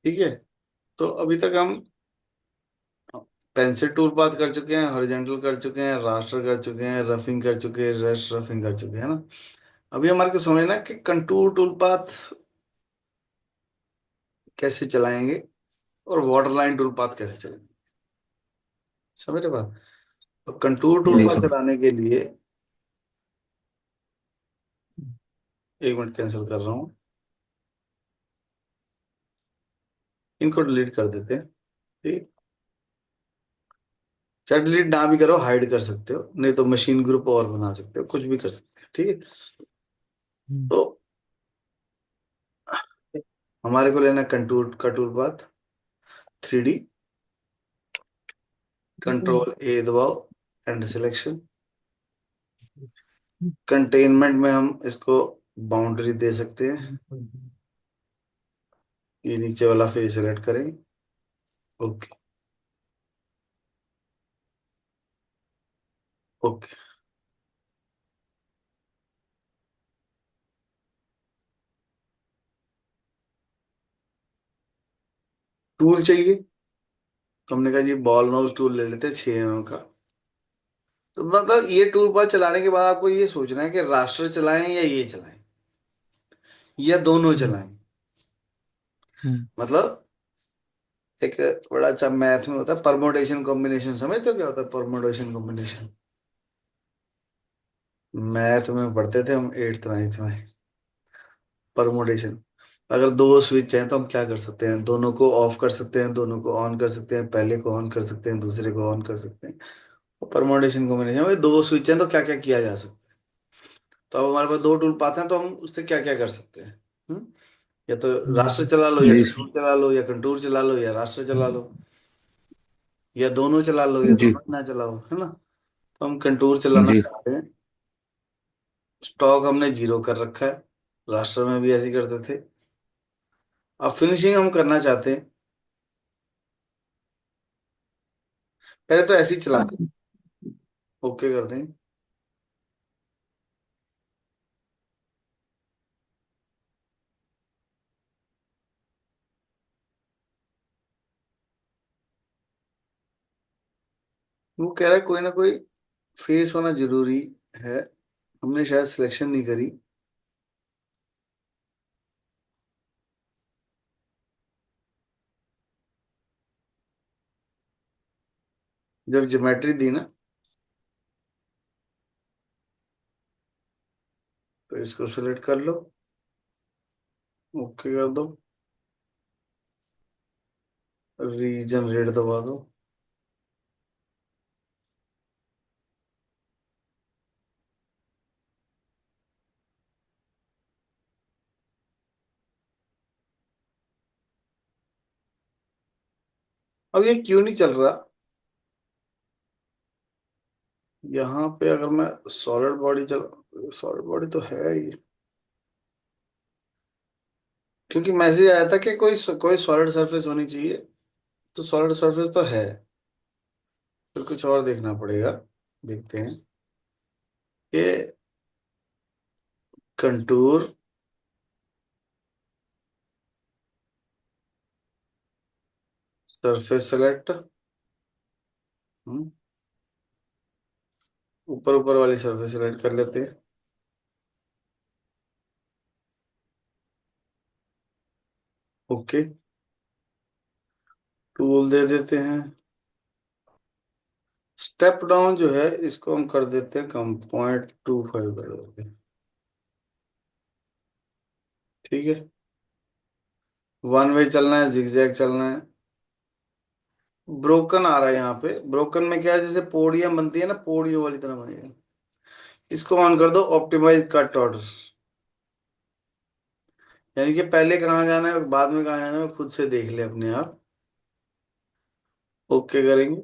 ठीक है। तो अभी तक हम पेंसिल टूल पाथ कर चुके हैं, हॉरिजॉन्टल कर चुके हैं, रास्टर कर चुके हैं, रफिंग कर चुके हैं, रेस्ट रफिंग कर चुके हैं ना। अभी हमारे को समझना है कि कंटूर टूल पाथ कैसे चलाएंगे और वाटर लाइन टूल पाथ कैसे चलाएंगे। समझ रहे बात। तो कंटूर टूल जी पाथ सर। चलाने के लिए, एक मिनट कैंसिल कर रहा हूँ, इनको डिलीट कर देते हैं। ठीक। चाहे डिलीट ना भी करो, हाइड कर सकते हो, नहीं तो मशीन ग्रुप और बना सकते हो, कुछ भी कर सकते हो। ठीक है। तो हमारे को लेना कंटूर का टूल पाथ, 3D। कंट्रोल ए दबाओ, एंड सिलेक्शन। कंटेनमेंट में हम इसको बाउंड्री दे सकते हैं। ये नीचे वाला फेस सेलेक्ट करें। ओके। ओके। टूल चाहिए, तो हमने कहा जी बॉल नोज टूल ले लेते हैं 6 mm का। तो मतलब ये टूल बार चलाने के बाद आपको ये सोचना है कि रास्टर चलाएं या ये चलाएं, या दोनों चलाएं। मतलब एक बड़ा अच्छा मैथ में होता है परमोटेशन कॉम्बिनेशन, समझते हो क्या होता है परमोटेशन कॉम्बिनेशन? मैथ में पढ़ते थे हम 8th 9th में। परमोटेशन, अगर दो स्विच हैं तो हम क्या कर सकते हैं, दोनों को ऑफ कर सकते हैं, दोनों को ऑन कर सकते हैं, पहले को ऑन कर सकते हैं, दूसरे को ऑन कर सकते हैं। परमोटेशन कॉम्बिनेशन में दो स्विच हैं तो क्या क्या किया जा सकता है। तो अब हमारे पास दो टूल पाते हैं, तो हम उससे क्या क्या कर सकते हैं। हम्म? या तो रास्टर चला लो, या जी कंटूर सर। चला लो, या कंटूर चला लो, या रास्टर चला लो, या दोनों चला लो, या जी दोनों ही ना चलाओ, है ना। तो हम कंटूर चलाना जी। चाहते हैं। स्टॉक हमने 0 कर रखा है, रास्टर में भी ऐसे ही करते थे। अब फिनिशिंग हम करना चाहते हैं, पहले तो ऐसे ही चलाते हैं। ओके कर दें। वो कह रहा है कोई ना कोई फेस होना जरूरी है, हमने शायद सिलेक्शन नहीं करी। जब ज्योमेट्री दी ना, तो इसको सिलेक्ट कर लो, ओके कर दो, रीजनरेट दबा दो। अब ये क्यों नहीं चल रहा। यहाँ पे अगर मैं सॉलिड बॉडी चला, सॉलिड बॉडी तो है ये, क्योंकि मैसेज आया था कि कोई कोई सॉलिड सरफेस होनी चाहिए, तो सॉलिड सरफेस तो है। फिर कुछ और देखना पड़ेगा, देखते हैं कि कंटूर सरफेस सेलेक्ट, ऊपर ऊपर वाली सरफेस सेलेक्ट कर लेते हैं। ओके। टूल दे देते हैं। स्टेप डाउन जो है इसको हम कर देते हैं कम, 0.25 कर देते हैं। ठीक है। वन वे चलना है, जिगजैग चलना है। ब्रोकन आ रहा है यहाँ पे, ब्रोकन में क्या है, जैसे पोडियम बनती है ना, पोडियो वाली तरह बनेगा। इसको ऑन कर दो, ऑप्टिमाइज कट ऑर्डर। यानी कि पहले कहाँ जाना है और बाद में कहाँ जाना है खुद से देख ले अपने आप। ओके करेंगे।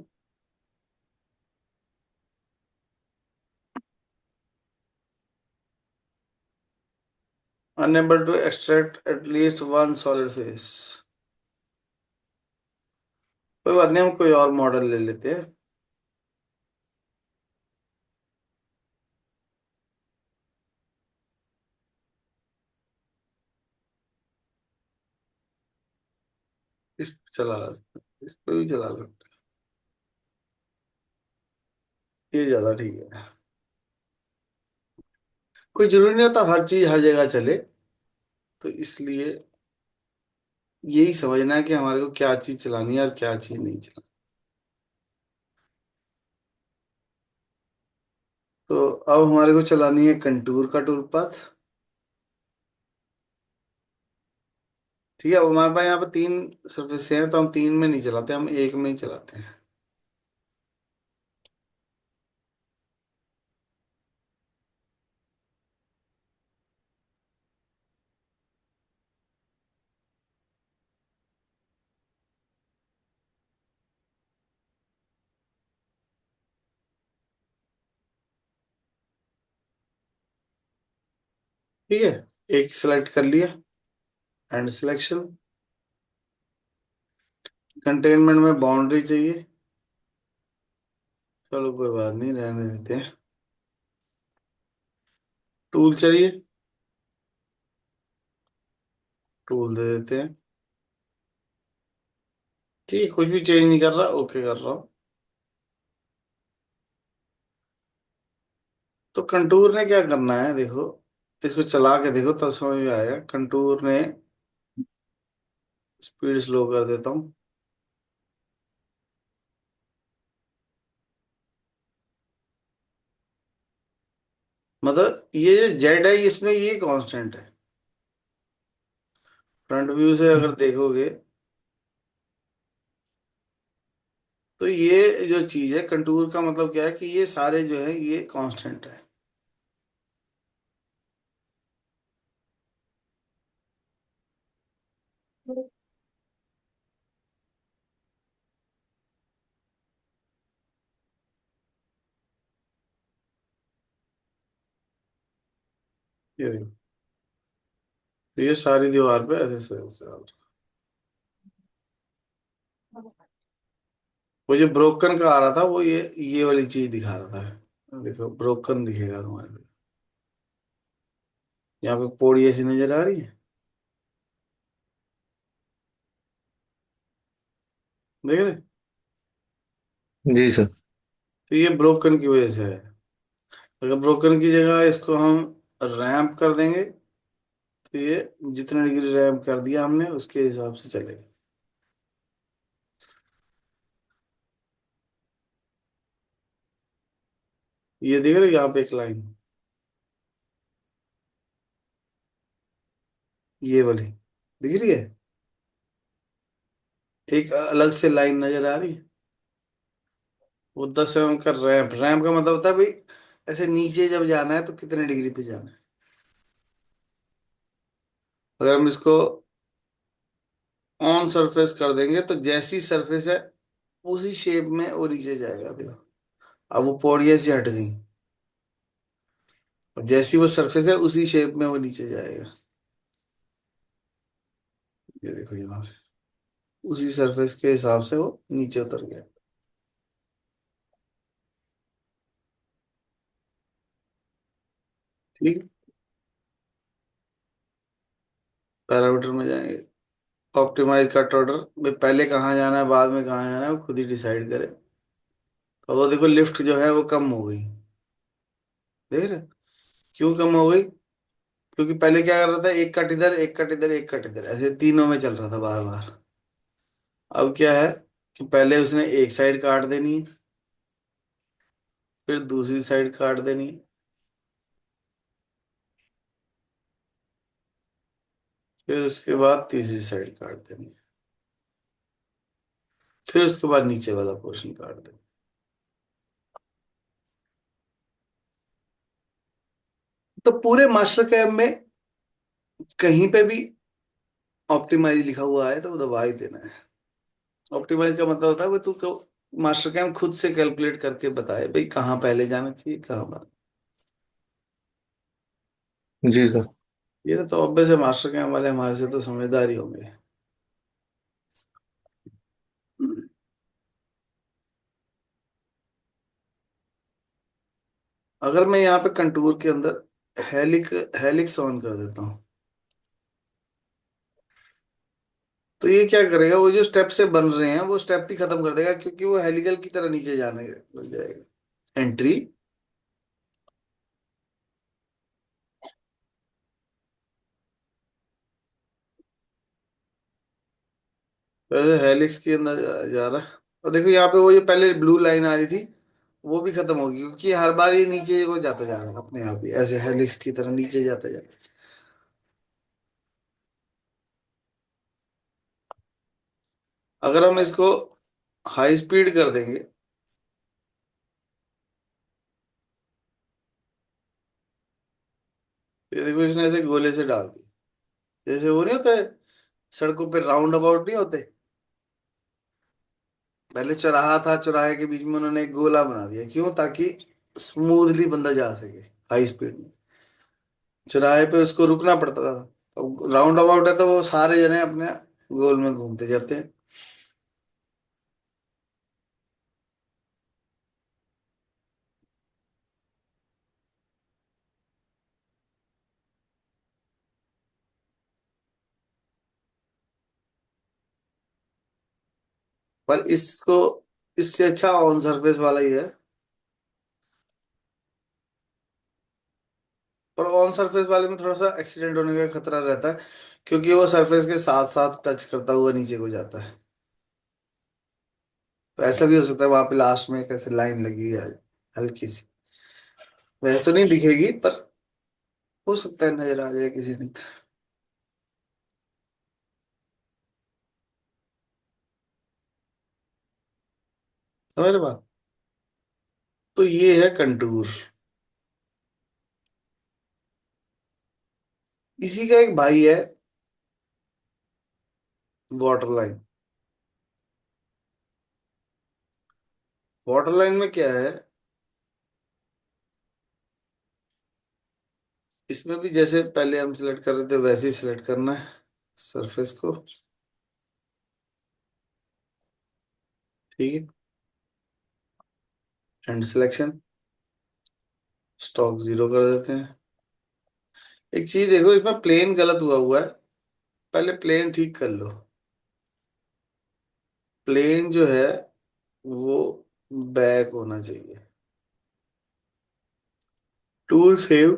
Unable to extract at least one solid face. कोई बात नहीं, हम कोई और मॉडल ले लेते हैं। इस पे चला सकते हैं, इस पे भी चला सकते हैं, ये ज्यादा ठीक है। कोई जरूरी नहीं होता हर चीज हर जगह चले, तो इसलिए यही समझना है कि हमारे को क्या चीज चलानी है और क्या चीज नहीं चलानी। तो अब हमारे को चलानी है कंटूर का टूल पाथ। ठीक है, अब हमारे पास यहाँ पे तीन सरफेस हैं, तो हम तीन में नहीं चलाते, हम एक में ही चलाते हैं। ठीक है, एक सिलेक्ट कर लिया, एंड सिलेक्शन। कंटेनमेंट में बाउंड्री चाहिए, चलो कोई बात नहीं, रहने देते हैं। टूल चाहिए, टूल दे देते हैं। ठीक है, कुछ भी चेंज नहीं कर रहा, ओके कर रहा हूँ। तो कंटूर ने क्या करना है देखो, इसको चला के देखो तब समझ में आएगा। कंटूर ने स्पीड स्लो कर देता हूँ। मतलब ये जो जेड है इसमें ये कांस्टेंट है। फ्रंट व्यू से अगर देखोगे तो ये जो चीज है कंटूर का मतलब क्या है कि ये सारे जो है ये कांस्टेंट है। ये देखो, तो ये सारी दीवार पे ऐसे से ऐसे आ रहा है। वो जो ब्रोकन का आ रहा था वो ये वाली चीज दिखा रहा था। देखो ब्रोकन दिखेगा तुम्हारे को। यहाँ पे पौड़ी ऐसी नजर आ रही है, देख रहे। जी सर। तो ये ब्रोकन की वजह से है। अगर ब्रोकन की जगह इसको हम रैंप कर देंगे, तो ये जितने डिग्री रैंप कर दिया हमने उसके हिसाब से चलेगा। ये देख रहे हो यहाँ पे एक लाइन, ये वाली दिख रही है, एक अलग से लाइन नजर आ रही है। वो 10 mm का रैंप, रैंप का मतलब होता है भाई ऐसे नीचे जब जाना है तो कितने डिग्री पे जाना है। अगर हम इसको ऑन सरफेस कर देंगे तो जैसी सरफेस है उसी शेप में वो नीचे जाएगा, देखो। अब वो पौड़ियाँ से हट गई, और जैसी वो सरफेस है उसी शेप में वो नीचे जाएगा। ये देखो यहाँ से उसी सरफेस के हिसाब से वो नीचे उतर गया। ठीक है, पैरामीटर में जाएंगे, ऑप्टिमाइज कट ऑर्डर में पहले कहाँ जाना है बाद में कहाँ जाना है वो खुद ही डिसाइड करे। तो वो देखो लिफ्ट जो है वो कम हो गई, देख रहे हो? क्यों कम हो गई? क्योंकि पहले क्या कर रहा था, एक कट इधर एक कट इधर एक कट इधर ऐसे तीनों में चल रहा था बार बार। अब क्या है कि पहले उसने एक साइड काट देनी है, फिर दूसरी साइड काट देनी है, फिर उसके बाद तीसरी साइड काट देनी है, फिर उसके बाद नीचे वाला पोर्शन काट देना। तो पूरे मास्टर कैम में कहीं पे भी ऑप्टिमाइज लिखा हुआ है तो वो दबा ही देना है। ऑप्टिमाइज का मतलब होता है वो तू मास्टर कैम खुद से कैलकुलेट करके बताए भाई कहाँ पहले जाना चाहिए कहाँ बाद। जी सर। ये ना तो ऑब्वियस है मास्टर कैम वाले हमारे से तो समझदार ही होंगे। अगर मैं यहाँ पे कंटूर के अंदर हेलिक्स ऑन कर देता हूँ, तो ये क्या करेगा, वो जो स्टेप से बन रहे हैं वो स्टेप ही खत्म कर देगा, क्योंकि वो हेलिकल की तरह नीचे जाने लग जाएगा। एंट्री। वैसे हेलिक्स के अंदर जा रहा है। और देखो यहाँ पे वो जो पहले ब्लू लाइन आ रही थी, वो भी खत्म होगी, क्योंकि हर बार ये नीचे को जाता जा रहा है अपने आप ही, ऐसे हेलिक्स की तरह नीचे जाता जा रहा है। अगर हम इसको हाई स्पीड कर देंगे, ये देखो इसने ऐसे गोले से डाल दी, जैसे वो नहीं होता है सड़कों पे राउंड अबाउट नहीं होते। पहले चौराहा था, चौराहे के बीच में उन्होंने एक गोला बना दिया, क्यों? ताकि स्मूथली बंदा जा सके हाई स्पीड में। चौराहे पे उसको रुकना पड़ता था। अब राउंड अबाउट है तो वो सारे जने अपने गोल में घूमते जाते हैं। पर इसको, इससे अच्छा ऑन सरफेस वाला ही है। पर ऑन सरफेस वाले में थोड़ा सा एक्सीडेंट होने का खतरा रहता है, क्योंकि वो सरफेस के साथ साथ टच करता हुआ नीचे को जाता है। तो ऐसा भी हो सकता है वहां पे लास्ट में कैसे लाइन लगी है हल्की सी, वैसे तो नहीं दिखेगी, पर हो सकता है नजर आ जाए किसी दिन। समझ रहे बात? तो ये है कंटूर। इसी का एक भाई है वाटर लाइन। वाटर लाइन में क्या है, इसमें भी जैसे पहले हम सिलेक्ट कर रहे थे वैसे ही सिलेक्ट करना है सरफेस को। ठीक है। And selection. स्टॉक जीरो कर देते हैं। एक चीज देखो, इसमें प्लेन गलत हुआ हुआ है, पहले प्लेन ठीक कर लो। प्लेन जो है वो बैक होना चाहिए। Tool save.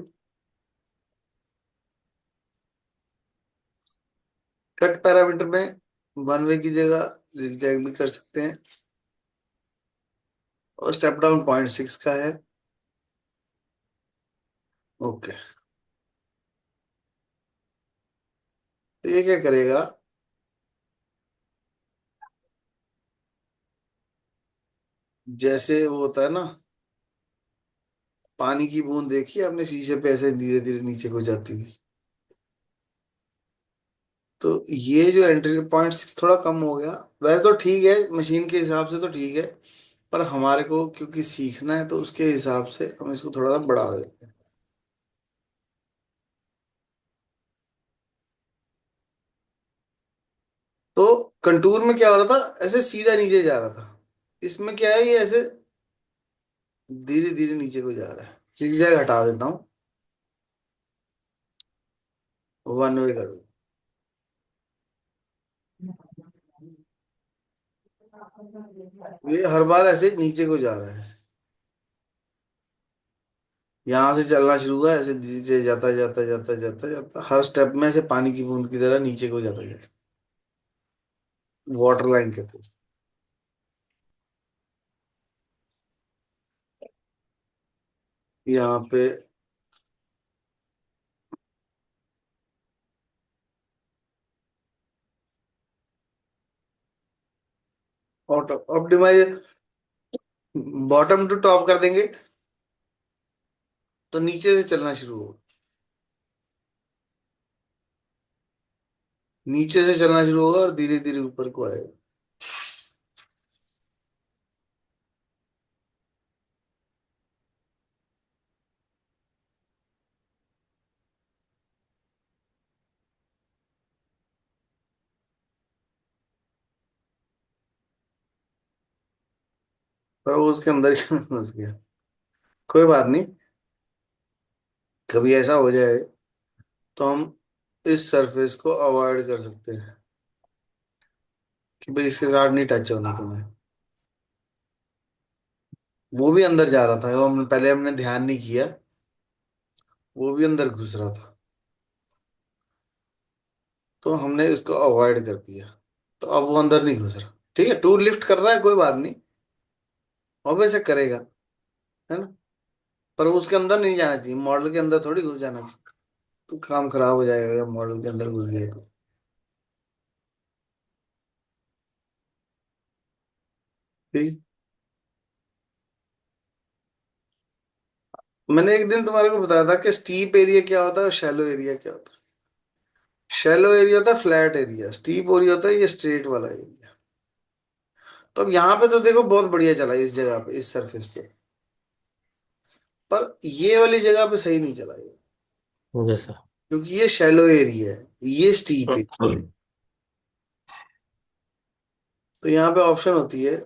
कट पैरामीटर में वन वे की जगह zigzag भी कर सकते हैं। और स्टेप डाउन 0.6 का है। ओके। तो ये क्या करेगा, जैसे वो होता है ना, पानी की बूंद देखी है आपने शीशे पे, ऐसे धीरे धीरे नीचे को जाती हुई। तो ये जो एंट्री 0.6 थोड़ा कम हो गया। वैसे तो ठीक है, मशीन के हिसाब से तो ठीक है, पर हमारे को क्योंकि सीखना है तो उसके हिसाब से हम इसको थोड़ा सा बढ़ा देते हैं। तो कंटूर में क्या हो रहा था, ऐसे सीधा नीचे जा रहा था। इसमें क्या है, ये ऐसे धीरे धीरे नीचे को जा रहा है। zigzag हटा देता हूँ, वन वे कर दो। ये हर बार ऐसे नीचे को जा रहा है। यहाँ से चलना शुरू हुआ, ऐसे नीचे जाता जाता जाता जाता जाता, हर स्टेप में ऐसे पानी की बूंद की तरह नीचे को जाता जाता। वाटर लाइन कहते हैं। यहाँ पे auto optimise, bottom to top कर देंगे तो नीचे से चलना शुरू हो, नीचे से चलना शुरू होगा और धीरे धीरे ऊपर को आएगा। पर वो उसके अंदर ही घुस गया। कोई बात नहीं, कभी ऐसा हो जाए तो हम इस सरफेस को अवॉइड कर सकते हैं। कि भाई इसके साथ नहीं टच होना तुम्हें। वो भी अंदर जा रहा था, वो पहले हमने ध्यान नहीं किया, वो भी अंदर घुस रहा था, तो हमने इसको अवॉइड कर दिया। तो अब वो अंदर नहीं घुस रहा। ठीक है, टू लिफ्ट कर रहा है, कोई बात नहीं, ऑब्वियस करेगा, है ना। पर वो उसके अंदर नहीं जाना चाहिए, मॉडल के अंदर थोड़ी घुस जाना चाहिए। तो काम खराब हो जाएगा जब मॉडल के अंदर घुस गए तो। ठीक। मैंने एक दिन तुम्हारे को बताया था कि स्टीप एरिया क्या होता है और शैलो एरिया क्या होता है। शैलो एरिया होता है फ्लैट एरिया, स्टीप एरिया होता है ये स्ट्रेट वाला एरिया। तो अब यहाँ पे तो देखो बहुत बढ़िया चला इस जगह पे, इस सरफेस पे। पर ये वाली जगह पे सही नहीं चला ये, जैसा। क्योंकि ये शैलो एरिया है, ये स्टीप है। तो यहाँ पे ऑप्शन होती है,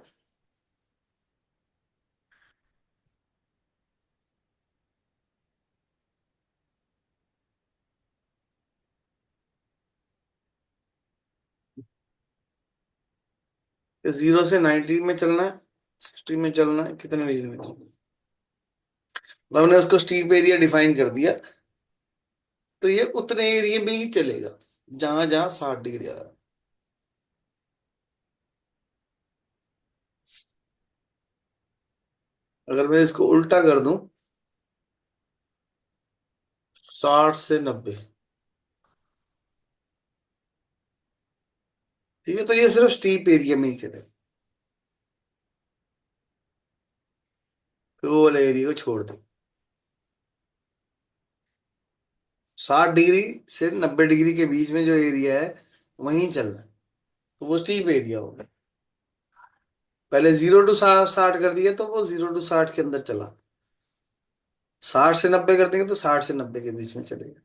0 से 90 में चलना है, 60 में चलना है, कितने डिग्री में चलना है। तो हमने उसको स्टीप एरिया डिफाइन कर दिया। तो ये उतने एरिया में ही चलेगा जहां जहां 60 डिग्री आ रहा है। अगर मैं इसको उल्टा कर दूं, 60 से 90, ठीक है, तो ये सिर्फ स्टीप एरिया में ही चलेगा, फिर वो वाले एरिया को छोड़ दे। 60 डिग्री से 90 डिग्री के बीच में जो एरिया है वहीं चलना है, तो वो स्टीप एरिया होगा। पहले 0 to 60 कर दिया तो वो 0 to 60 के अंदर चला। 60 से 90 कर देंगे तो 60 से 90 के बीच में चलेगा।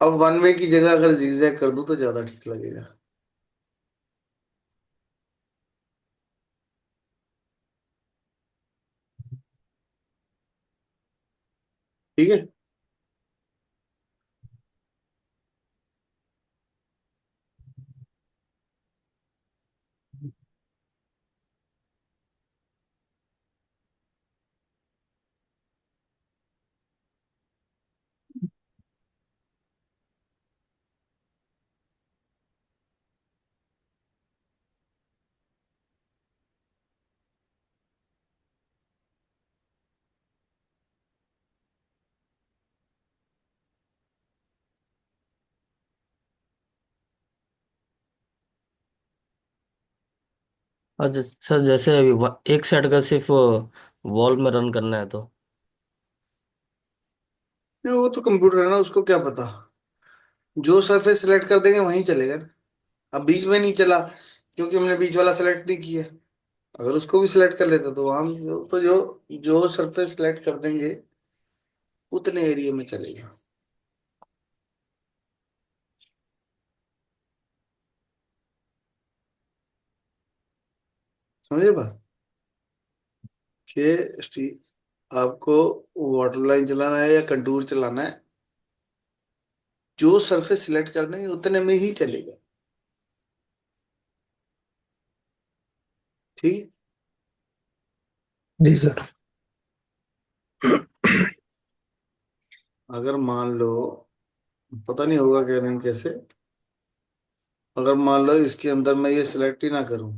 अब वन वे की जगह अगर जिगजैग कर दूं तो ज्यादा ठीक लगेगा। ठीक है। अच्छा, जैसे अभी एक साइड का सिर्फ वॉल में रन करना है तो। नहीं, वो तो कंप्यूटर है ना, उसको क्या पता। जो सरफेस सिलेक्ट कर देंगे वहीं चलेगा ना। अब बीच में नहीं चला क्योंकि हमने बीच वाला सेलेक्ट नहीं किया। अगर उसको भी सिलेक्ट कर लेते तो हम तो जो जो सरफेस सिलेक्ट कर देंगे उतने एरिया में चलेगा। समझे बात। कि आपको वाटर लाइन चलाना है या कंटूर चलाना है, जो सरफेस सिलेक्ट कर देंगे उतने में ही चलेगा। ठीक है। जी सर। अगर मान लो, पता नहीं होगा क्या नहीं कैसे, अगर मान लो इसके अंदर मैं ये सिलेक्ट ही ना करूं,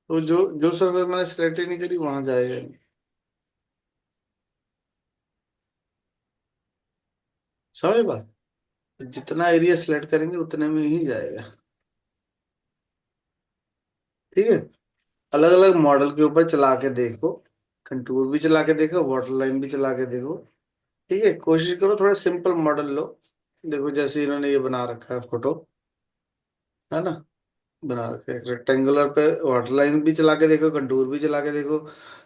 तो जो जो सरफेस मैंने सिलेक्ट ही नहीं करी वहां जाएगा नहीं। समझ बात। जितना एरिया सिलेक्ट करेंगे उतने में ही जाएगा। ठीक है। अलग अलग मॉडल के ऊपर चला के देखो, कंटूर भी चला के देखो, वाटर लाइन भी चला के देखो। ठीक है, कोशिश करो थोड़ा सिंपल मॉडल लो। देखो जैसे इन्होंने ये बना रखा है फोटो, है ना, बना रखा है एक रेक्टेंगुलर पे, वाटर लाइन भी चला के देखो, कंटूर भी चला के देखो,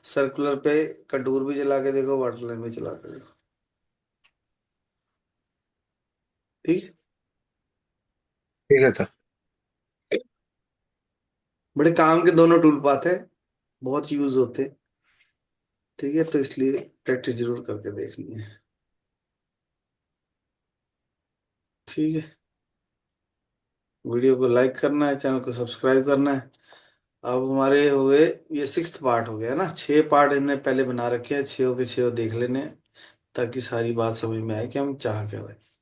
सर्कुलर पे कंटूर भी चला के देखो, वाटर लाइन भी चला के देखो। ठीक है। ठीक है सर। बड़े काम के दोनों टूल पाथ है, बहुत यूज होते हैं। ठीक है, तो इसलिए प्रैक्टिस जरूर करके देखनी है। ठीक है, वीडियो को लाइक करना है, चैनल को सब्सक्राइब करना है। अब हमारे हुए, ये सिक्स्थ पार्ट हो गया ना, 6 पार्ट हमने पहले बना रखे हैं, 6 के 6 देख लेने हैं, ताकि सारी बात समझ में आए कि हम चाह क्या रहे हैं।